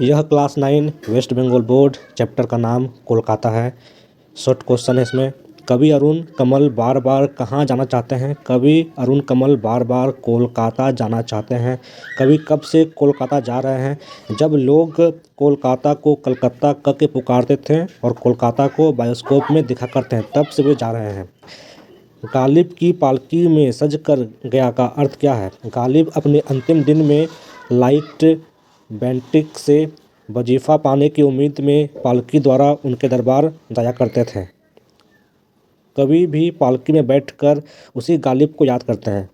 यह class 9 West Bengal board chapter का नाम कोलकाता है। शॉर्ट क्वेश्चन है इसमें। कवि अरुण कमल बार बार कहाँ जाना चाहते हैं? कवि अरुण कमल बार बार कोलकाता जाना चाहते हैं। कवि कब से कोलकाता जा रहे हैं? जब लोग कोलकाता को कलकत्ता कह के पुकारते थे और कोलकाता को बायोस्कोप में दिखा करते हैं, तब से वे जा रहे हैं। गालिब की पालकी में सज कर गया का अर्थ क्या है? गालिब अपने अंतिम दिन में लाइट बेंटिक से वजीफा पाने की उम्मीद में पालकी द्वारा उनके दरबार जाया करते थे। कवि भी पालकी में बैठकर उसी गालिब को याद करते हैं।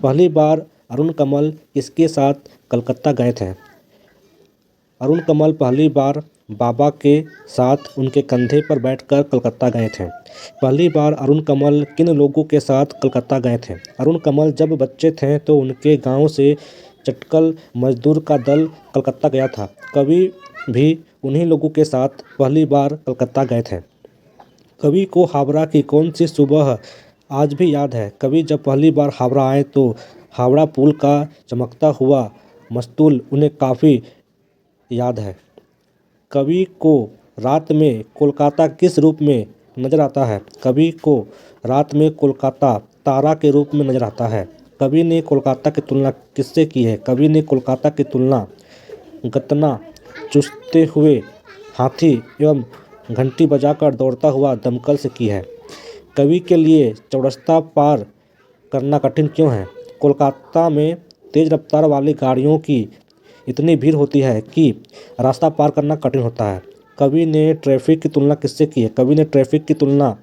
पहली बार अरुण कमल किसके साथ कलकत्ता गए थे? अरुण कमल पहली बार बाबा के साथ उनके कंधे पर बैठकर कलकत्ता गए थे। पहली बार अरुण कमल किन लोगों के साथ कलकत्ता गए थे? अरुण कमल जब बच्चे थे तो उनके गांव से चटकल मजदूर का दल कलकत्ता गया था। कवि भी उन्हीं लोगों के साथ पहली बार कलकत्ता गए थे। कवि को हावड़ा की कौन सी सुबह आज भी याद है? कवि जब पहली बार हावड़ा आए तो हावड़ा पुल का चमकता हुआ मस्तूल उन्हें काफ़ी याद है। कवि को रात में कोलकाता किस रूप में नजर आता है? कवि को रात में कोलकाता तारा के रूप में नजर आता है। कवि ने कोलकाता की तुलना किससे की है? कवि ने कोलकाता की तुलना गतना चूसते हुए हाथी एवं घंटी बजाकर दौड़ता हुआ दमकल से की है। कवि के लिए चौरस्ता पार करना कठिन क्यों है? कोलकाता में तेज रफ्तार वाली गाड़ियों की इतनी भीड़ होती है कि रास्ता पार करना कठिन होता है। कवि ने ट्रैफिक की तुलना किससे की है? कवि ने ट्रैफिक की तुलना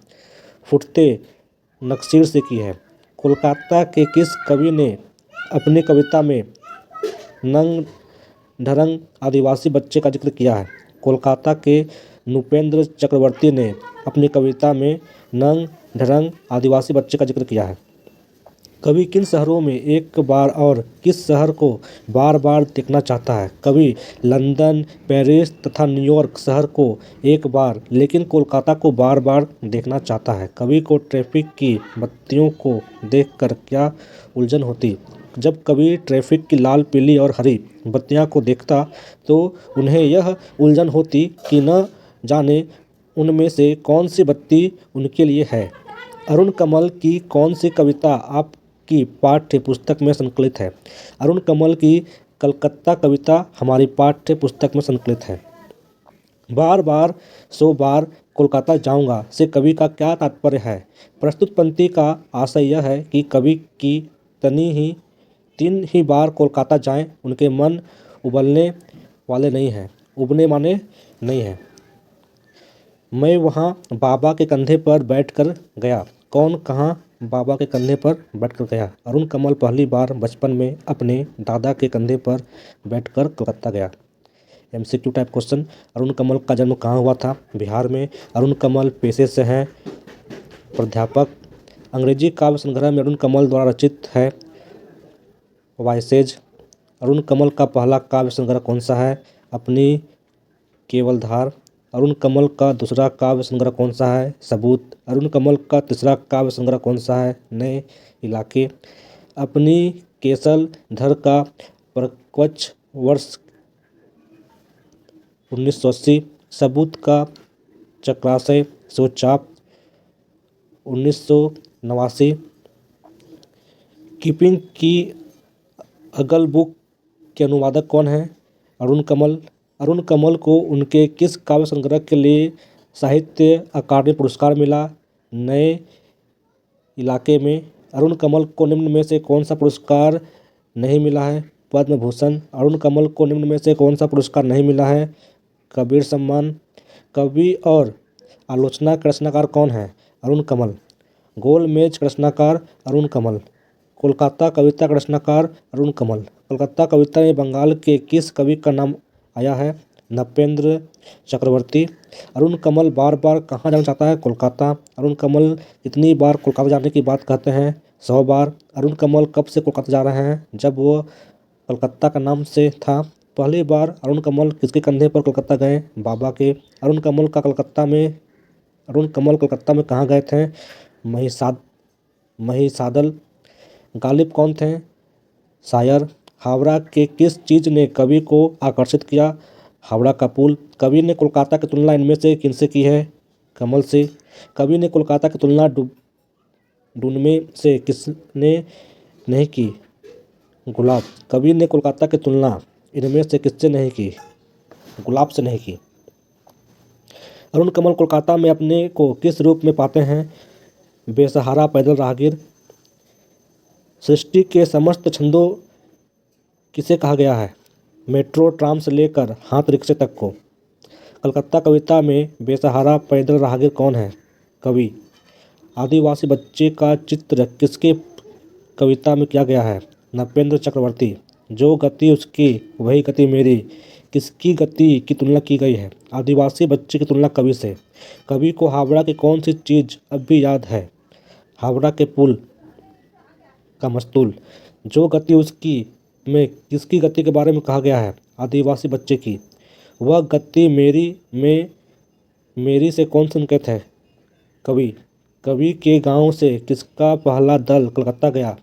फुटते नक्सीर से की है। कोलकाता के किस कवि ने अपनी कविता में नंग ढरंग आदिवासी बच्चे का जिक्र किया है? कोलकाता के नृपेंद्र चक्रवर्ती ने अपनी कविता में नंग ढरंग आदिवासी बच्चे का जिक्र किया है। कवि किन शहरों में एक बार और किस शहर को बार बार देखना चाहता है? कवि लंदन, पेरिस तथा न्यूयॉर्क शहर को एक बार लेकिन कोलकाता को बार बार देखना चाहता है। कवि को ट्रैफिक की बत्तियों को देखकर क्या उलझन होती? जब कवि ट्रैफिक की लाल, पीली और हरी बत्तियां को देखता तो उन्हें यह उलझन होती कि न जाने उनमें से कौन सी बत्ती उनके लिए है। अरुण कमल की कौन सी कविता आपकी पाठ्य पुस्तक में संकलित है? अरुण कमल की कलकत्ता कविता हमारी पाठ्य पुस्तक में संकलित है। बार बार 100 बार कोलकाता जाऊंगा से कवि का क्या तात्पर्य है? प्रस्तुत पंक्ति का आशय यह है कि कवि की तीन ही बार कोलकाता जाएं, उनके मन उबलने वाले नहीं हैं। उबने माने नहीं है। मैं वहाँ बाबा के कंधे पर बैठकर गया। कौन कहाँ बाबा के कंधे पर बैठकर गया? अरुण कमल पहली बार बचपन में अपने दादा के कंधे पर बैठकर कलकत्ता गया। MCQ type question. Arun Kamal का जन्म कहाँ हुआ था? बिहार में। अरुण कमल पेशे से हैं प्राध्यापक। अंग्रेजी काव्य संग्रह में अरुण कमल द्वारा रचित है वॉयसेज। अरुण कमल का पहला काव्य संग्रह कौन सा है? अपनी केवलधार। अरुण कमल का दूसरा काव्य संग्रह कौन सा है? सबूत। अरुण कमल का तीसरा काव्य संग्रह कौन सा है? नए इलाके। अपनी केसल धर का परिपक्व वर्ष 1980। सबूत का चक्राशय सोचाप 1989। कीपिंग की अगल बुक के अनुवादक कौन है? अरुण कमल। अरुण कमल को उनके किस काव्य संग्रह के लिए साहित्य अकादमी पुरस्कार मिला? नए इलाके में। अरुण कमल को निम्न में से कौन सा पुरस्कार नहीं मिला है? पद्म भूषण। अरुण कमल को निम्न में से कौन सा पुरस्कार नहीं मिला है? कबीर सम्मान। कवि और आलोचना के रचनाकार कौन है? अरुण कमल। गोलमेज का रचनाकार अरुण कमल। कोलकाता कविता का रचनाकार अरुण कमल। कोलकाता कविता में बंगाल के किस कवि का नाम आया है? नृपेंद्र चक्रवर्ती। अरुण कमल बार बार कहाँ जाना चाहता है? कोलकाता। अरुण कमल कितनी बार कोलकाता जाने की बात कहते हैं? 100 बार। अरुण कमल कब से कोलकाता जा रहे हैं? जब वो कलकत्ता का नाम से था। पहली बार अरुण कमल किसके कंधे पर कोलकाता गए? बाबा के। अरुण कमल कलकत्ता में कहाँ गए थे? महिसादल। गालिब कौन थे? शायर। हावड़ा के किस चीज़ ने कवि को आकर्षित किया? हावड़ा का पुल। कवि ने कोलकाता की तुलना इनमें से किनसे की है? कमल से। कवि ने कोलकाता की तुलना डूनमे से किसने नहीं की? गुलाब। कवि ने कोलकाता की तुलना इनमें से किससे नहीं की? गुलाब से नहीं की। अरुण कमल कोलकाता में अपने को किस रूप में पाते हैं? बेसहारा, पैदल राहगीर। सृष्टि के समस्त छंदों किसे कहा गया है? मेट्रो, ट्राम से लेकर हाथ रिक्शे तक को। कलकत्ता कविता में बेसहारा पैदल राहगीर कौन है? कवि। आदिवासी बच्चे का चित्र किसके कविता में किया गया है? नपेंद्र चक्रवर्ती। जो गति उसकी वही गति मेरी, किसकी गति की तुलना की गई है? आदिवासी बच्चे की तुलना कवि से। कवि को हावड़ा की कौन सी चीज़ अब भी याद है? हावड़ा के पुल का मस्तूल। जो गति उसकी में किसकी गति के बारे में कहा गया है? आदिवासी बच्चे की। वह गति मेरी में मेरी से कौन संकेत है? कवि। कवि के गांव से किसका पहला दल कलकत्ता गया?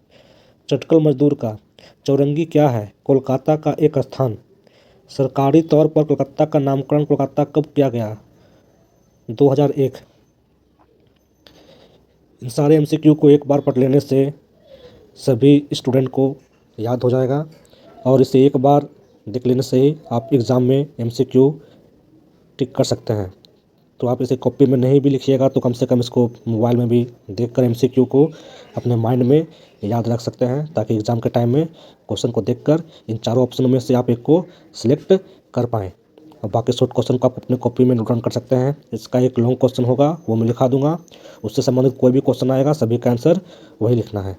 चटकल मजदूर का। चौरंगी क्या है? कोलकाता का एक स्थान। सरकारी तौर पर कोलकाता का नामकरण कोलकाता कब किया गया? 2001। इन सारे एमसीक्यू को एक बार पढ़ लेने से सभी स्टूडेंट को याद हो जाएगा और इसे एक बार देख लेने से ही आप एग्ज़ाम में एमसीक्यू टिक कर सकते हैं। तो आप इसे कॉपी में नहीं भी लिखिएगा तो कम से कम इसको मोबाइल में भी देखकर एमसीक्यू को अपने माइंड में याद रख सकते हैं, ताकि एग्ज़ाम के टाइम में क्वेश्चन को देखकर इन चारों ऑप्शनों में से आप एक को सिलेक्ट कर पाएँ। और बाकी शॉर्ट क्वेश्चन को आप अपने कॉपी में नोट डाउन कर सकते हैं। इसका एक लॉन्ग क्वेश्चन होगा, वो मैं लिखा दूंगा। उससे संबंधित कोई भी क्वेश्चन आएगा सभी का आंसर वही लिखना है।